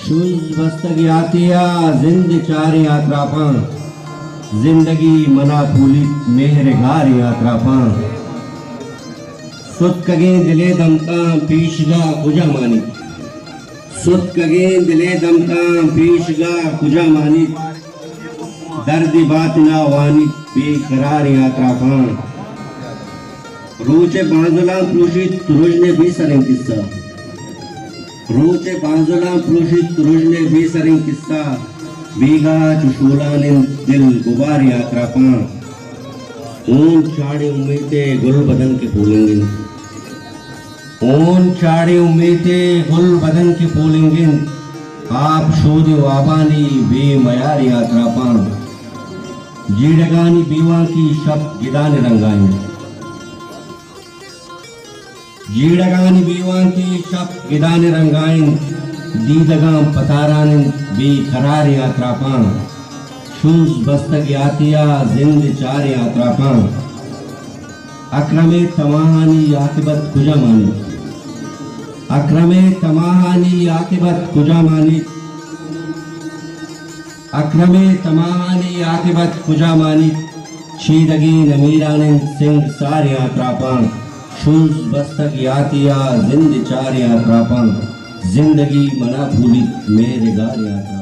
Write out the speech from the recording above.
Shoes बस्तग यातिया जिंद चार यात्रापा जिंदगी मना फूलित मेहरगार यात्रापा सुत कगे दिले दमता पीशगा कुजा मानी सुत कगे दिले दमता पीशगा कुजा मानी दर्द बात ना वानी बेकरार यात्रापा रोचे बांजुला प्रोषित तुरुजने भी सरें किस्सा रोचे बांजुला प्रोषित तुरुजने भी सरें किस्सा बीगा चुशूलाने दिल गुबार यात्रापा ऊन चाड़े उम्मीदे गुल बदन के फूलेंगे ऊन चाड़े उम्मीदे गुल बदन के फूलेंगे आप शोध वाबानी बेमयार यात्रापा जीडगानी बीवा की शब गिदान रंगाएं जीडगानी बीवा की शब गिदान रंगाएं दीदगा पतारान बेकरार यात्रापा शूज बस्तक यातिया जिंद चार यात्रापा अक्रमे तमाहानी आकिबत कुजा मानी अक्रमे तमाहानी आकिबत कुजा मानी अक्रमे तमाहानी आकिबत कुजा मानी शीदगी नमीरान सिंह सार यात्रापा शूज बस्तक यातिया जिंद चार यात्रापा जिंदगी मना भूली मेरे गार यात्रा।